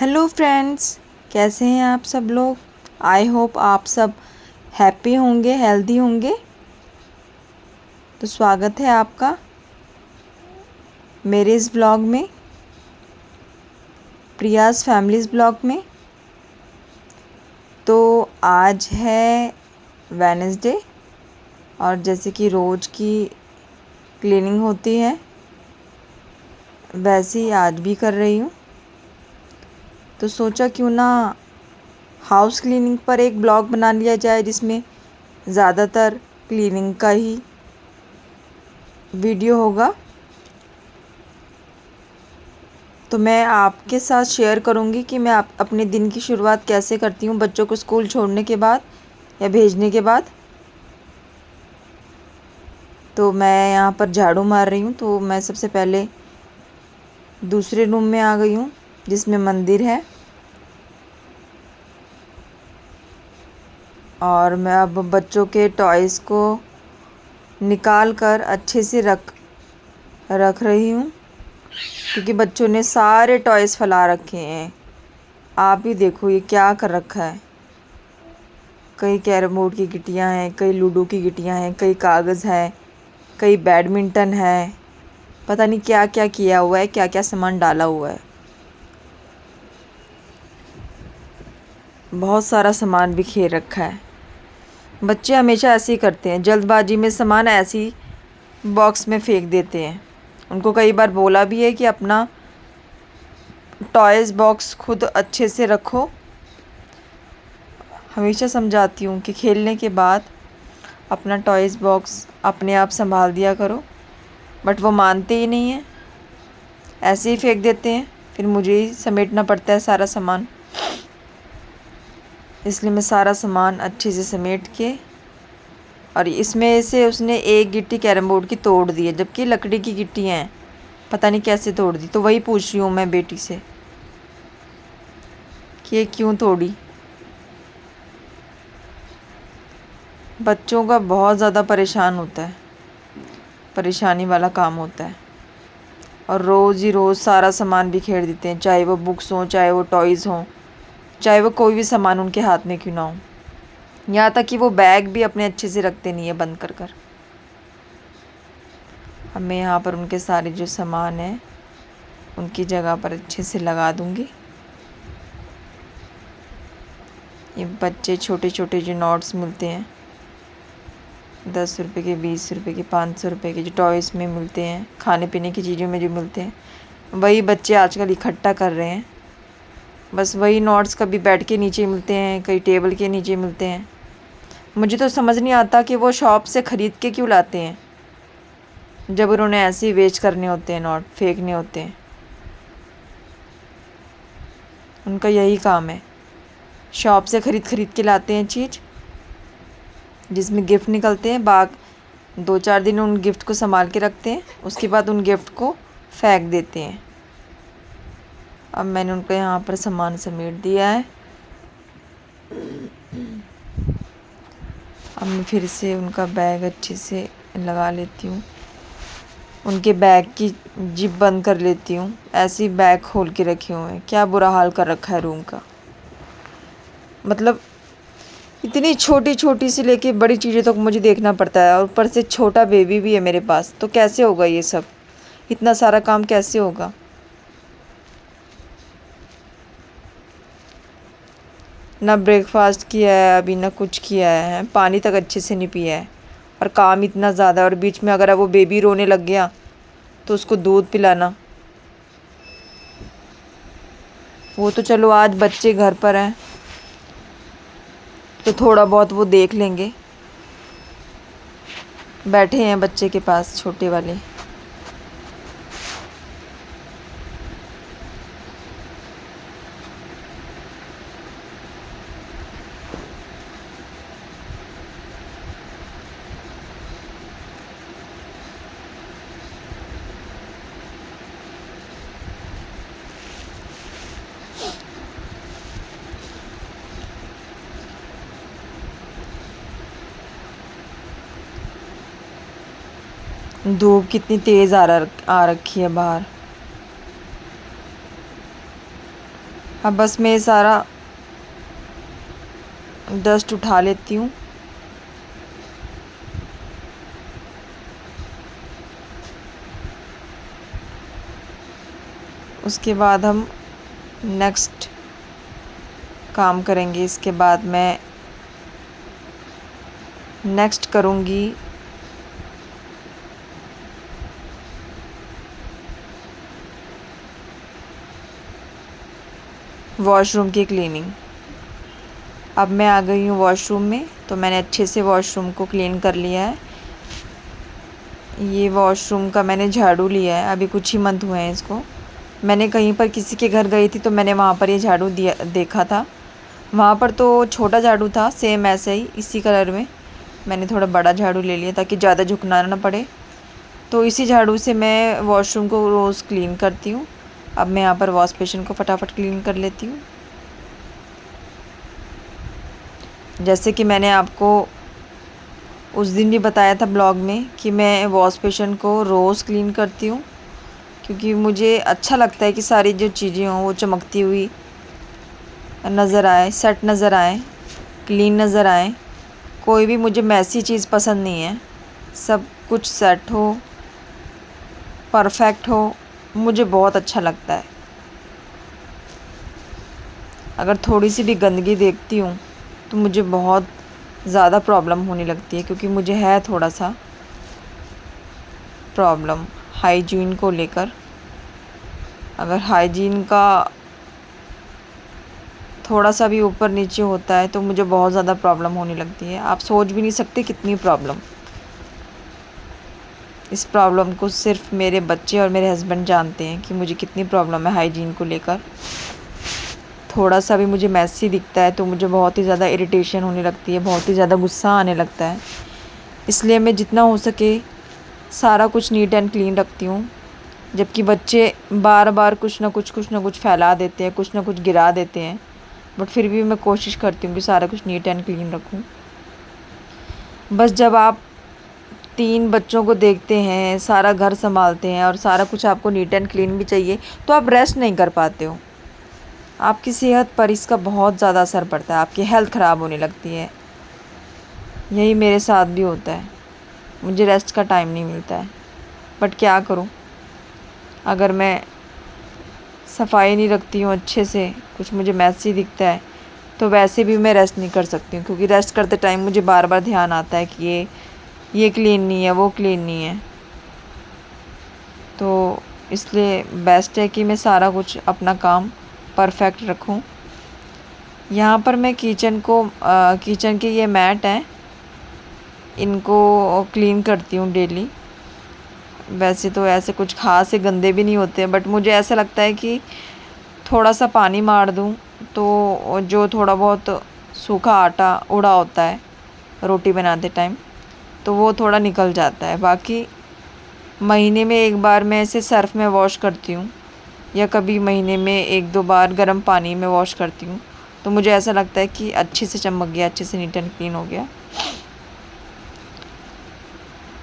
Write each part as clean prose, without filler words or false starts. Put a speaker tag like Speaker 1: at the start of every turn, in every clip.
Speaker 1: Hello friends, कैसे हैं आप सब लोग। आई होप आप सब हैप्पी होंगे, हेल्दी होंगे। तो स्वागत है आपका मेरे इस ब्लॉग में, प्रियाज़ फैमिलीज़ ब्लॉग में। तो आज है वेडनेसडे और जैसे कि रोज़ की क्लीनिंग होती है वैसे ही आज भी कर रही हूँ। तो सोचा क्यों ना हाउस क्लीनिंग पर एक ब्लॉग बना लिया जाए जिसमें ज़्यादातर क्लीनिंग का ही वीडियो होगा। तो मैं आपके साथ शेयर करूंगी कि मैं अपने दिन की शुरुआत कैसे करती हूँ बच्चों को स्कूल छोड़ने के बाद या भेजने के बाद। तो मैं यहाँ पर झाड़ू मार रही हूँ। तो मैं सबसे पहले दूसरे रूम में आ गई हूँ जिसमें मंदिर है, और मैं अब बच्चों के टॉयज़ को निकाल कर अच्छे से रख रही हूँ, क्योंकि बच्चों ने सारे टॉयज़ फैला रखे हैं। आप ही देखो ये क्या कर रखा है। कई कैरम बोर्ड की गिट्टियाँ हैं, कई लूडो की गिट्टियाँ हैं, कई कागज़ है, कई बैडमिंटन है। पता नहीं क्या क्या किया हुआ है, क्या क्या सामान डाला हुआ है। बहुत सारा सामान बिखेर रखा है। बच्चे हमेशा ऐसे ही करते हैं, जल्दबाजी में सामान ऐसी बॉक्स में फेंक देते हैं। उनको कई बार बोला भी है कि अपना टॉयज़ बॉक्स खुद अच्छे से रखो। हमेशा समझाती हूँ कि खेलने के बाद अपना टॉयज़ बॉक्स अपने आप संभाल दिया करो, बट वो मानते ही नहीं हैं, ऐसे ही फेंक देते हैं। फिर मुझे ही समेटना पड़ता है सारा सामान। इसलिए मैं सारा सामान अच्छे से समेट के, और इसमें से उसने एक गिट्टी कैरम बोर्ड की तोड़ दी है, जबकि लकड़ी की गिट्टी हैं, पता नहीं कैसे तोड़ दी। तो वही पूछ रही हूँ मैं बेटी से कि ये क्यों तोड़ी। बच्चों का बहुत ज़्यादा परेशान होता है, परेशानी वाला काम होता है, और रोज़ ही रोज़ सारा सामान बिखेर देते हैं, चाहे वो बुक्स हों, चाहे वो टॉयज़ हों, चाहे वो कोई भी सामान उनके हाथ में क्यों ना हो। यहाँ तक कि वो बैग भी अपने अच्छे से रखते नहीं है बंद कर कर। अब मैं यहाँ पर उनके सारे जो सामान हैं उनकी जगह पर अच्छे से लगा दूँगी। ये बच्चे छोटे छोटे जो नोट्स मिलते हैं, 10 रुपये के, 20 रुपये के, 500 रुपये के, जो टॉयज़ में मिलते हैं, खाने पीने की चीज़ों में जो मिलते हैं, वही बच्चे आजकल इकट्ठा कर रहे हैं। बस वही नोट्स कभी बेड के नीचे मिलते हैं, कहीं टेबल के नीचे मिलते हैं। मुझे तो समझ नहीं आता कि वो शॉप से ख़रीद के क्यों लाते हैं, जब उन्होंने ऐसे ही वेस्ट करने होते हैं, नोट फेंकने होते हैं। उनका यही काम है, शॉप से ख़रीद के लाते हैं चीज़ जिसमें गिफ्ट निकलते हैं। 2-4 दिन उन गिफ्ट को संभाल के रखते हैं, उसके बाद उन गिफ्ट को फेंक देते हैं। अब मैंने उनको यहाँ पर सामान समेट दिया है। अब मैं फिर से उनका बैग अच्छे से लगा लेती हूँ, उनके बैग की जिप बंद कर लेती हूँ। ऐसे ही बैग खोल के रखे हुए हैं। क्या बुरा हाल कर रखा है रूम का। मतलब इतनी छोटी छोटी सी लेके बड़ी चीज़ें तक मुझे देखना पड़ता है, और ऊपर से छोटा बेबी भी है मेरे पास। तो कैसे होगा ये सब, इतना सारा काम कैसे होगा। ना ब्रेकफास्ट किया है अभी, ना कुछ किया है, पानी तक अच्छे से नहीं पिया है, और काम इतना ज़्यादा। और बीच में अगर वो बेबी रोने लग गया तो उसको दूध पिलाना। वो तो चलो आज बच्चे घर पर हैं तो थोड़ा बहुत वो देख लेंगे, बैठे हैं बच्चे के पास छोटे वाले। धूप कितनी तेज़ आ रखी है बाहर। अब बस मैं सारा डस्ट उठा लेती हूँ। उसके बाद हम नेक्स्ट काम करेंगे। इसके बाद मैं नेक्स्ट करूँगी वॉशरूम की क्लीनिंग। अब मैं आ गई हूँ वॉशरूम में, तो मैंने अच्छे से वॉशरूम को क्लीन कर लिया है। ये वॉशरूम का मैंने झाड़ू लिया है, अभी कुछ ही मंथ हुए हैं इसको। मैंने कहीं पर किसी के घर गई थी तो मैंने वहाँ पर ये झाड़ू देखा था। वहाँ पर तो छोटा झाड़ू था, सेम ऐसे ही इसी कलर में। मैंने थोड़ा बड़ा झाड़ू ले लिया ताकि ज़्यादा झुकना ना पड़े। तो इसी झाड़ू से मैं वॉशरूम को रोज़ क्लीन करती हूँ। अब मैं यहाँ पर वॉश बेसिन को फटाफट क्लीन कर लेती हूँ। जैसे कि मैंने आपको उस दिन भी बताया था ब्लॉग में कि मैं वॉश बेसिन को रोज़ क्लीन करती हूँ, क्योंकि मुझे अच्छा लगता है कि सारी जो चीज़ें हों वो चमकती हुई नज़र आए, सेट नज़र आए, क्लीन नज़र आए। कोई भी मुझे मैसी चीज़ पसंद नहीं है, सब कुछ सेट हो, परफेक्ट हो, मुझे बहुत अच्छा लगता है। अगर थोड़ी सी भी गंदगी देखती हूँ तो मुझे बहुत ज़्यादा प्रॉब्लम होने लगती है, क्योंकि मुझे है थोड़ा सा प्रॉब्लम हाइजीन को लेकर। अगर हाइजीन का थोड़ा सा भी ऊपर नीचे होता है तो मुझे बहुत ज़्यादा प्रॉब्लम होने लगती है। आप सोच भी नहीं सकते कितनी प्रॉब्लम। इस प्रॉब्लम को सिर्फ मेरे बच्चे और मेरे हस्बैंड जानते हैं कि मुझे कितनी प्रॉब्लम है हाइजीन को लेकर। थोड़ा सा भी मुझे मैसी दिखता है तो मुझे बहुत ही ज़्यादा इरिटेशन होने लगती है, बहुत ही ज़्यादा गुस्सा आने लगता है। इसलिए मैं जितना हो सके सारा कुछ नीट एंड क्लीन रखती हूँ। जबकि बच्चे बार बार कुछ ना कुछ फैला देते हैं, कुछ ना कुछ गिरा देते हैं, बट फिर भी मैं कोशिश करती हूँ कि सारा कुछ नीट एंड क्लीन रखूँ। बस जब आप 3 बच्चों को देखते हैं, सारा घर संभालते हैं और सारा कुछ आपको नीट एंड क्लीन भी चाहिए, तो आप रेस्ट नहीं कर पाते हो। आपकी सेहत पर इसका बहुत ज़्यादा असर पड़ता है, आपकी हेल्थ ख़राब होने लगती है। यही मेरे साथ भी होता है, मुझे रेस्ट का टाइम नहीं मिलता है। बट क्या करूँ, अगर मैं सफाई नहीं रखती हूँ अच्छे से, कुछ मुझे मैसी दिखता है, तो वैसे भी मैं रेस्ट नहीं कर सकती हूँ, क्योंकि रेस्ट करते टाइम मुझे बार बार ध्यान आता है कि ये क्लीन नहीं है, वो क्लीन नहीं है। तो इसलिए बेस्ट है कि मैं सारा कुछ अपना काम परफेक्ट रखूँ। यहाँ पर मैं किचन के ये मैट हैं, इनको क्लीन करती हूँ डेली। वैसे तो ऐसे कुछ खास से गंदे भी नहीं होते, बट मुझे ऐसा लगता है कि थोड़ा सा पानी मार दूँ तो जो थोड़ा बहुत सूखा आटा उड़ा होता है रोटी बनाते टाइम, तो वो थोड़ा निकल जाता है। बाकी महीने में 1 बार मैं इसे सर्फ़ में वॉश करती हूँ, या कभी महीने में 1-2 बार गर्म पानी में वॉश करती हूँ। तो मुझे ऐसा लगता है कि अच्छे से चमक गया, अच्छे से नीट एंड क्लीन हो गया।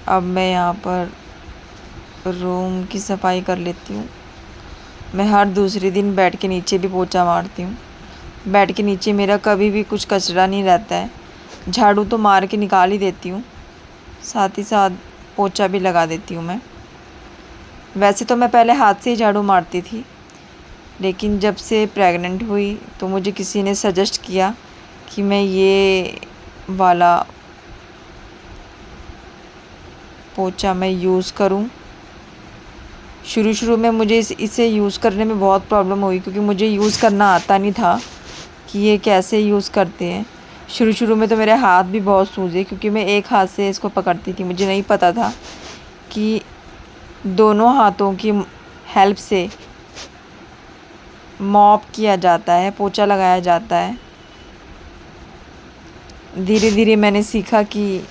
Speaker 1: अब मैं यहाँ पर रूम की सफाई कर लेती हूँ। मैं हर दूसरे दिन बेड के नीचे भी पोछा मारती हूँ। बेड के नीचे मेरा कभी भी कुछ कचरा नहीं रहता है। झाड़ू तो मार के निकाल ही देती हूँ, साथ ही साथ पोछा भी लगा देती हूँ मैं। वैसे तो मैं पहले हाथ से ही झाड़ू मारती थी, लेकिन जब से प्रेग्नेंट हुई तो मुझे किसी ने सजेस्ट किया कि मैं ये वाला पोछा मैं यूज़ करूं। शुरू में मुझे इसे यूज़ करने में बहुत प्रॉब्लम हुई, क्योंकि मुझे यूज़ करना आता नहीं था कि ये कैसे यूज़ करते हैं। शुरू में तो मेरे हाथ भी बहुत सूजे, क्योंकि मैं एक हाथ से इसको पकड़ती थी। मुझे नहीं पता था कि दोनों हाथों की हेल्प से मॉप किया जाता है, पोछा लगाया जाता है। धीरे धीरे मैंने सीखा कि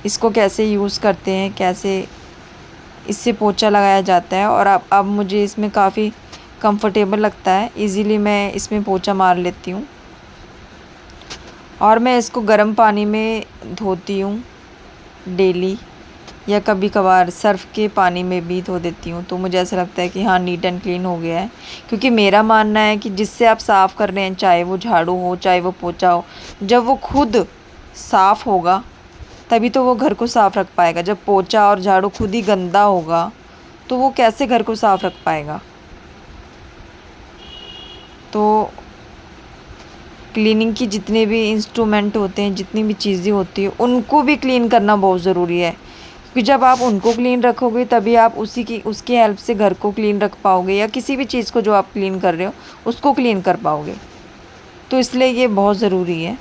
Speaker 1: इसको कैसे यूज़ करते हैं, कैसे इससे पोछा लगाया जाता है, और अब मुझे इसमें काफ़ी कंफर्टेबल लगता है। इजीली मैं इसमें पोछा मार लेती हूँ। और मैं इसको गर्म पानी में धोती हूँ डेली। या कभी कभार सर्फ़ के पानी में भी धो देती हूँ, तो मुझे ऐसा लगता है कि हाँ नीट एंड क्लीन हो गया है। क्योंकि मेरा मानना है कि जिससे आप साफ़ कर रहे हैं, चाहे वो झाड़ू हो चाहे वो पोछा हो, जब वो खुद साफ़ होगा तभी तो वो घर को साफ़ रख पाएगा। जब पोछा और झाड़ू खुद ही गंदा होगा तो वो कैसे घर को साफ़ रख पाएगा। तो क्लीनिंग की जितने भी इंस्ट्रूमेंट होते हैं, जितनी भी चीज़ें होती हैं, उनको भी क्लीन करना बहुत ज़रूरी है। क्योंकि जब आप उनको क्लीन रखोगे तभी आप उसकी हेल्प से घर को क्लीन रख पाओगे, या किसी भी चीज़ को जो आप क्लीन कर रहे हो उसको क्लीन कर पाओगे। तो इसलिए ये बहुत ज़रूरी है।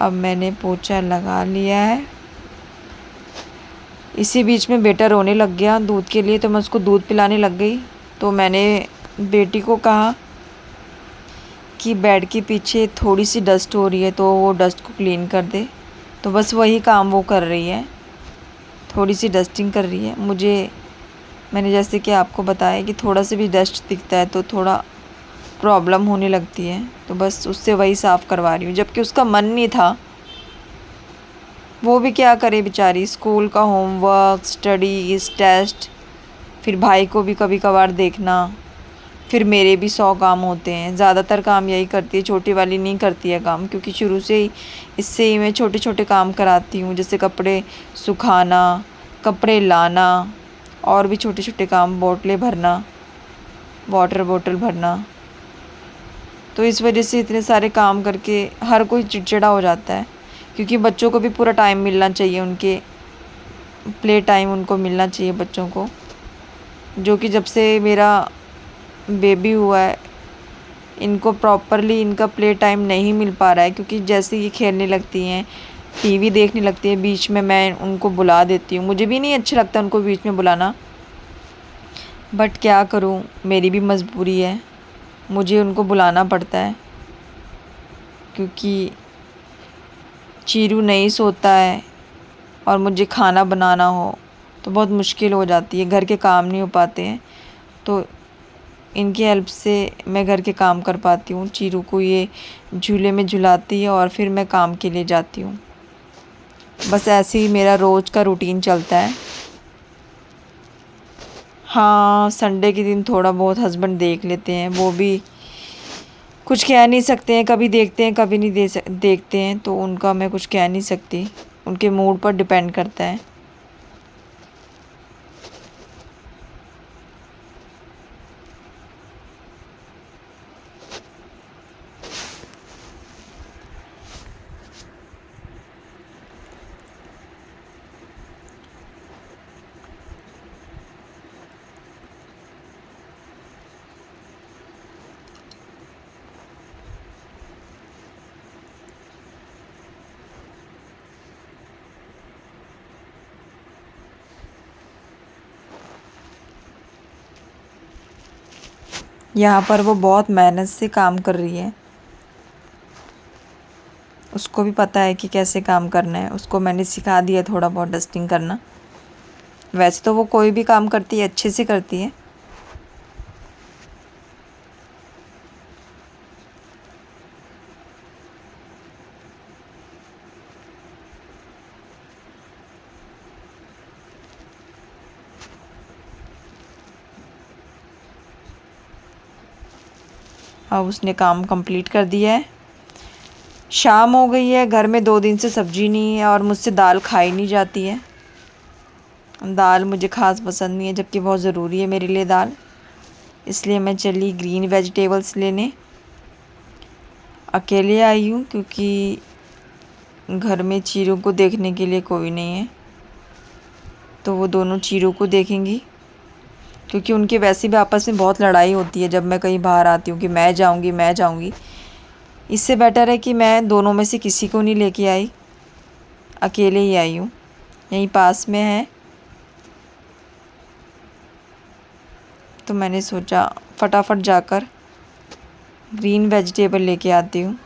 Speaker 1: अब मैंने पोछा लगा लिया है। इसी बीच में बेटा रोने लग गया दूध के लिए, तो मैं उसको दूध पिलाने लग गई। तो मैंने बेटी को कहा कि बेड के पीछे थोड़ी सी डस्ट हो रही है तो वो डस्ट को क्लीन कर दे। तो बस वही काम वो कर रही है, थोड़ी सी डस्टिंग कर रही है। मैंने जैसे कि आपको बताया कि थोड़ा सा भी डस्ट दिखता है तो थोड़ा प्रॉब्लम होने लगती है, तो बस उससे वही साफ़ करवा रही हूँ। जबकि उसका मन नहीं था, वो भी क्या करे बेचारी, स्कूल का होमवर्क, स्टडीज़, टेस्ट, फिर भाई को भी कभी कभार देखना, फिर मेरे भी 100 काम होते हैं। ज़्यादातर काम यही करती है, छोटी वाली नहीं करती है काम, क्योंकि शुरू से ही इससे ही मैं छोटे छोटे काम कराती हूँ, जैसे कपड़े सुखाना, कपड़े लाना, और भी छोटे छोटे काम, बोतलें भरना, वाटर बोतल भरना। तो इस वजह से इतने सारे काम करके हर कोई चिड़चिड़ा हो जाता है। क्योंकि बच्चों को भी पूरा टाइम मिलना चाहिए, उनके प्ले टाइम उनको मिलना चाहिए बच्चों को, जो कि जब से मेरा बेबी हुआ है इनको प्रॉपरली इनका प्ले टाइम नहीं मिल पा रहा है। क्योंकि जैसे ये खेलने लगती हैं, टीवी देखने लगती हैं, बीच में मैं उनको बुला देती हूँ। मुझे भी नहीं अच्छा लगता उनको बीच में बुलाना, बट क्या करूँ, मेरी भी मजबूरी है, मुझे उनको बुलाना पड़ता है। क्योंकि चीरू नहीं सोता है और मुझे खाना बनाना हो तो बहुत मुश्किल हो जाती है, घर के काम नहीं हो पाते हैं। तो इनकी हेल्प से मैं घर के काम कर पाती हूँ। चीरू को ये झूले में झुलाती है और फिर मैं काम के लिए जाती हूँ। बस ऐसे ही मेरा रोज़ का रूटीन चलता है। हाँ, संडे के दिन थोड़ा बहुत हस्बैंड देख लेते हैं, वो भी कुछ कह नहीं सकते हैं, कभी देखते हैं कभी नहीं देखते हैं, तो उनका मैं कुछ कह नहीं सकती, उनके मूड पर डिपेंड करता है। यहाँ पर वो बहुत मेहनत से काम कर रही है, उसको भी पता है कि कैसे काम करना है। उसको मैंने सिखा दिया थोड़ा बहुत डस्टिंग करना। वैसे तो वो कोई भी काम करती है अच्छे से करती है। अब उसने काम कंप्लीट कर दिया है। शाम हो गई है, घर में 2 दिन से सब्ज़ी नहीं है और मुझसे दाल खाई नहीं जाती है। दाल मुझे ख़ास पसंद नहीं है, जबकि बहुत ज़रूरी है मेरे लिए दाल। इसलिए मैं चली ग्रीन वेजिटेबल्स लेने। अकेले आई हूँ क्योंकि घर में चीरों को देखने के लिए कोई नहीं है, तो वो दोनों चीरों को देखेंगी। क्योंकि उनके वैसे भी आपस में बहुत लड़ाई होती है जब मैं कहीं बाहर आती हूँ कि मैं जाऊँगी मैं जाऊँगी। इससे बेटर है कि मैं दोनों में से किसी को नहीं लेके आई, अकेले ही आई हूँ। यहीं पास में है, तो मैंने सोचा फटाफट जाकर ग्रीन वेजिटेबल लेके आती हूँ।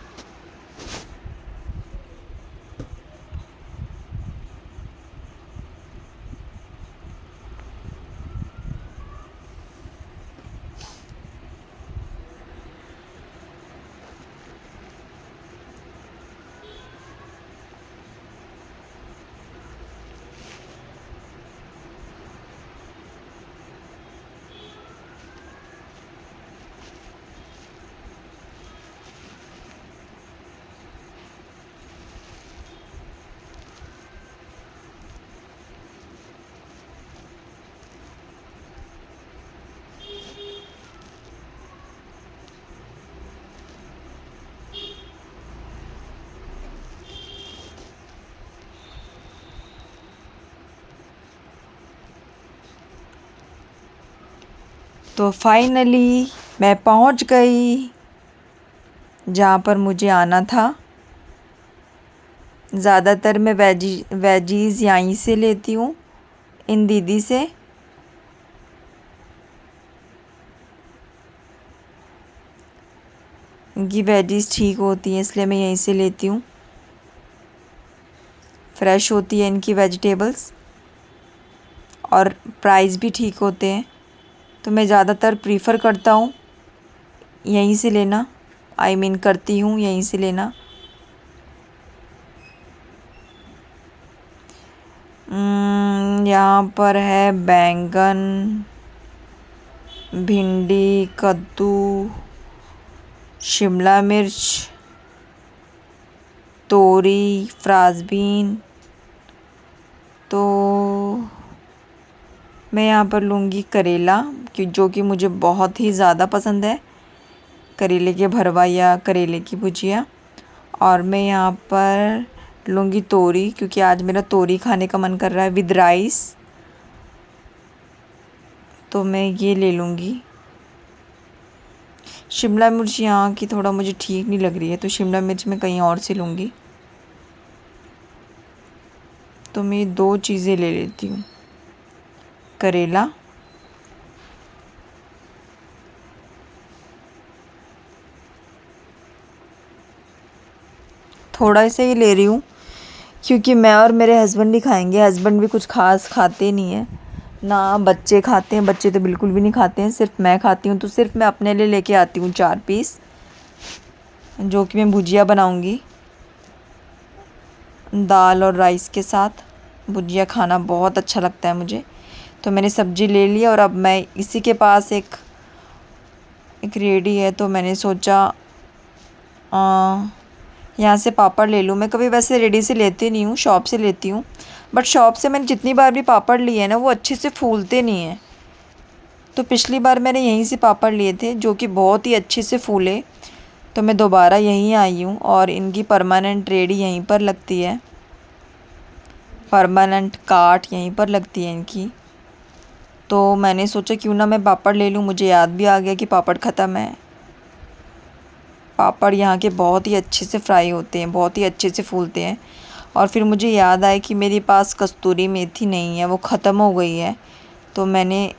Speaker 1: तो फाइनली मैं पहुंच गई जहाँ पर मुझे आना था। ज़्यादातर मैं वेजीज़ यहीं से लेती हूँ, इन दीदी से। इनकी वेजीज़ ठीक होती हैं, इसलिए मैं यहीं से लेती हूँ। फ्रेश होती है इनकी वेजिटेबल्स और प्राइस भी ठीक होते हैं, तो मैं ज़्यादातर प्रीफ़र करता हूँ यहीं से लेना। करती हूँ यहीं से लेना। यहाँ पर है बैंगन, भिंडी, कद्दू, शिमला मिर्च, तोरी, फ्रांसबीन। तो मैं यहाँ पर लूँगी करेला, जो कि मुझे बहुत ही ज़्यादा पसंद है, करेले के भरवा या करेले की भुजिया। और मैं यहाँ पर लूँगी तोरी, क्योंकि आज मेरा तोरी खाने का मन कर रहा है विद राइस, तो मैं ये ले लूँगी। शिमला मिर्च यहाँ की थोड़ा मुझे ठीक नहीं लग रही है, तो शिमला मिर्च मैं कहीं और से लूँगी। तो मैं 2 चीज़ें ले लेती हूँ, करेला थोड़ा से ही ले रही हूँ, क्योंकि मैं और मेरे हस्बैंड ही खाएंगे। हस्बैंड भी कुछ खास खाते नहीं हैं, ना बच्चे खाते हैं, बच्चे तो बिल्कुल भी नहीं खाते हैं, सिर्फ मैं खाती हूँ। तो सिर्फ मैं अपने लिए लेके आती हूँ 4 पीस, जो कि मैं भुजिया बनाऊँगी दाल और राइस के साथ। भुजिया खाना बहुत अच्छा लगता है मुझे। तो मैंने सब्ज़ी ले लिया और अब मैं इसी के पास एक रेडी है, तो मैंने सोचा यहाँ से पापड़ ले लूँ। मैं कभी वैसे रेडी से लेती नहीं हूँ, शॉप से लेती हूँ, बट शॉप से मैंने जितनी बार भी पापड़ लिए हैं ना, वो अच्छे से फूलते नहीं हैं। तो पिछली बार मैंने यहीं से पापड़ लिए थे, जो कि बहुत ही अच्छे से फूले, तो मैं दोबारा यहीं आई हूँ। और इनकी परमानेंट रेडी यहीं पर लगती है, परमानेंट काट यहीं पर लगती है इनकी। तो मैंने सोचा क्यों ना मैं पापड़ ले लूँ। मुझे याद भी आ गया कि पापड़ ख़त्म है। पापड़ यहाँ के बहुत ही अच्छे से फ्राई होते हैं, बहुत ही अच्छे से फूलते हैं। और फिर मुझे याद आया कि मेरे पास कस्तूरी मेथी नहीं है, वो ख़त्म हो गई है, तो मैंने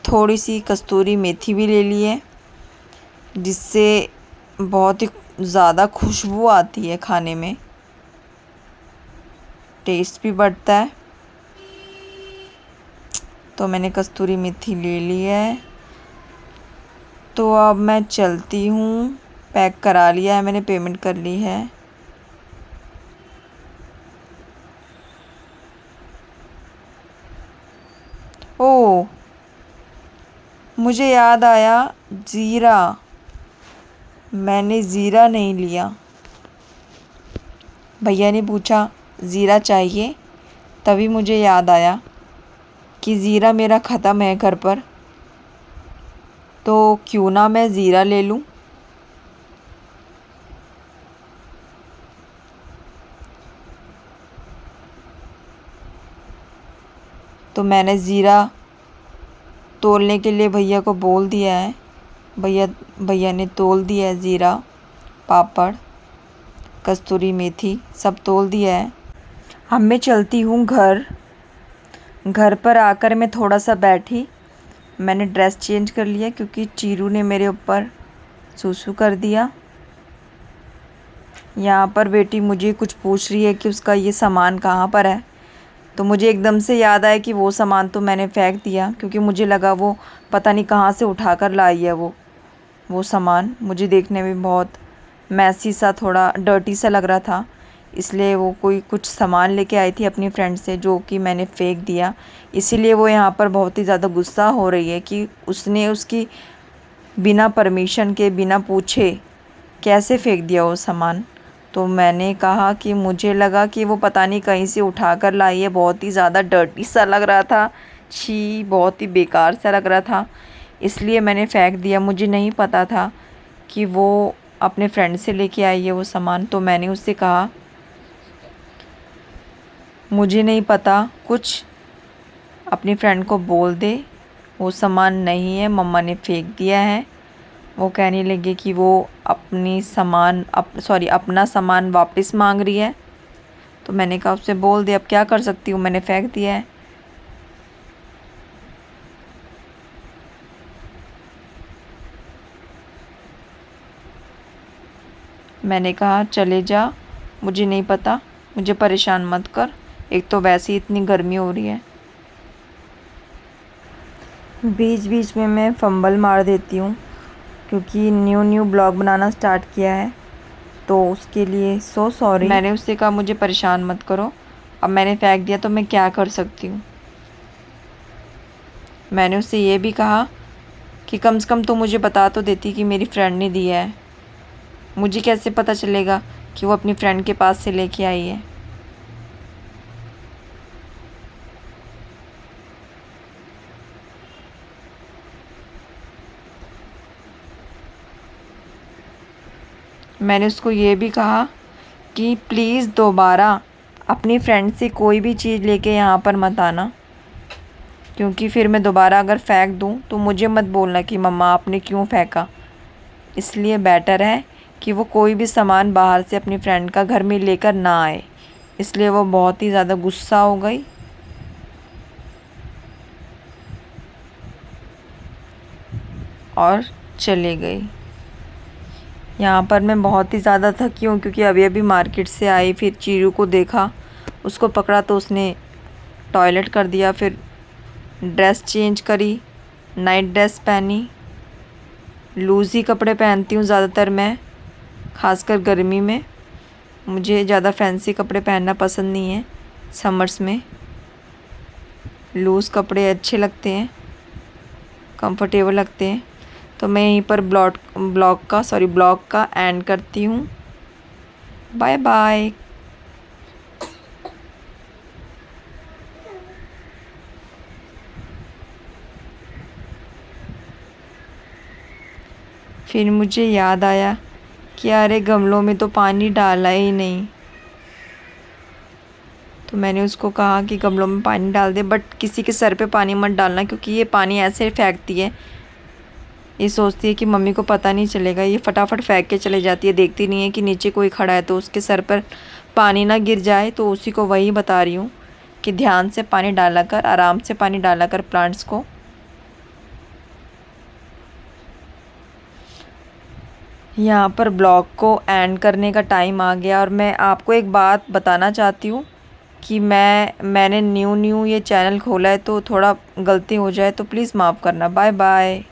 Speaker 1: थोड़ी सी कस्तूरी मेथी भी ले ली है, जिससे बहुत ही ज़्यादा खुशबू आती है, खाने में टेस्ट भी बढ़ता है। तो मैंने कस्तूरी मेथी ले ली है। तो अब मैं चलती हूँ, पैक करा लिया है मैंने, पेमेंट कर ली है। ओह, मुझे याद आया, ज़ीरा, मैंने ज़ीरा नहीं लिया। भैया ने पूछा ज़ीरा चाहिए, तभी मुझे याद आया कि ज़ीरा मेरा ख़त्म है घर पर, तो क्यों ना मैं ज़ीरा ले लूँ। तो मैंने ज़ीरा तोलने के लिए भैया को बोल दिया है। भैया ने तोल दिया है, ज़ीरा, पापड़, कस्तूरी मेथी सब तोल दिया है। अब मैं चलती हूँ घर। घर पर आकर मैं थोड़ा सा बैठी, मैंने ड्रेस चेंज कर लिया, क्योंकि चीरू ने मेरे ऊपर सूसू कर दिया। यहाँ पर बेटी मुझे कुछ पूछ रही है कि उसका ये सामान कहाँ पर है, तो मुझे एकदम से याद आया कि वो सामान तो मैंने फेंक दिया, क्योंकि मुझे लगा वो पता नहीं कहाँ से उठा कर लाई है। वो सामान मुझे देखने में बहुत मैसी सा, थोड़ा डर्टी सा लग रहा था, इसलिए वो कोई कुछ सामान लेके आई थी अपनी फ्रेंड से, जो कि मैंने फेंक दिया। इसीलिए वो यहाँ पर बहुत ही ज़्यादा गुस्सा हो रही है कि उसने उसकी बिना परमिशन के, बिना पूछे कैसे फेंक दिया वो सामान। तो मैंने कहा कि मुझे लगा कि वो पता नहीं कहीं से उठा कर लाई है, बहुत ही ज़्यादा डर्टी सा लग रहा था, छी, बहुत ही बेकार सा लग रहा था, इसलिए मैंने फेंक दिया। मुझे नहीं पता था कि वो अपने फ्रेंड से लेके आई है वो सामान। तो मैंने उससे कहा मुझे नहीं पता, कुछ अपनी फ्रेंड को बोल दे वो सामान नहीं है, मम्मा ने फेंक दिया है। वो कहने लगे कि वो अपना सामान वापस मांग रही है। तो मैंने कहा उससे बोल दे, अब क्या कर सकती हूँ, मैंने फेंक दिया है। मैंने कहा चले जा, मुझे नहीं पता, मुझे परेशान मत कर, एक तो वैसे ही इतनी गर्मी हो रही है। बीच बीच में मैं फंबल मार देती हूँ क्योंकि न्यू ब्लॉग बनाना स्टार्ट किया है, तो उसके लिए सो सॉरी। मैंने उससे कहा मुझे परेशान मत करो, अब मैंने फेंक दिया तो मैं क्या कर सकती हूँ। मैंने उससे ये भी कहा कि कम से कम तो मुझे बता तो देती कि मेरी फ्रेंड ने दिया है, मुझे कैसे पता चलेगा कि वो अपनी फ्रेंड के पास से लेके आई है। मैंने उसको ये भी कहा कि प्लीज़ दोबारा अपनी फ्रेंड से कोई भी चीज़ लेके यहाँ पर मत आना, क्योंकि फिर मैं दोबारा अगर फेंक दूँ तो मुझे मत बोलना कि मम्मा आपने क्यों फेंका। इसलिए बेटर है कि वो कोई भी सामान बाहर से अपनी फ्रेंड का घर में लेकर ना आए। इसलिए वो बहुत ही ज़्यादा गुस्सा हो गई और चले गई। यहाँ पर मैं बहुत ही ज़्यादा थकी हूँ क्योंकि अभी अभी मार्केट से आई, फिर चीरू को देखा, उसको पकड़ा तो उसने टॉयलेट कर दिया, फिर ड्रेस चेंज करी, नाइट ड्रेस पहनी। लूज़ ही कपड़े पहनती हूँ ज़्यादातर मैं, ख़ासकर गर्मी में। मुझे ज़्यादा फैंसी कपड़े पहनना पसंद नहीं है। समर्स में लूज़ कपड़े अच्छे लगते हैं, कंफर्टेबल लगते हैं। तो मैं यहीं पर ब्लॉग का एंड करती हूँ। Bye bye. फिर मुझे याद आया कि अरे गमलों में तो पानी डाला ही नहीं, तो मैंने उसको कहा कि गमलों में पानी डाल दे, बट किसी के सर पे पानी मत डालना क्योंकि ये पानी ऐसे फेंकती है, ये सोचती है कि मम्मी को पता नहीं चलेगा, ये फटाफट फेंक के चले जाती है, देखती नहीं है कि नीचे कोई खड़ा है तो उसके सर पर पानी ना गिर जाए। तो उसी को वही बता रही हूँ कि ध्यान से पानी डाला कर, आराम से पानी डाला कर प्लांट्स को। यहाँ पर ब्लॉग को एंड करने का टाइम आ गया और मैं आपको एक बात बताना चाहती हूँ कि मैंने न्यू ये चैनल खोला है, तो थोड़ा गलती हो जाए तो प्लीज़ माफ़ करना। Bye bye.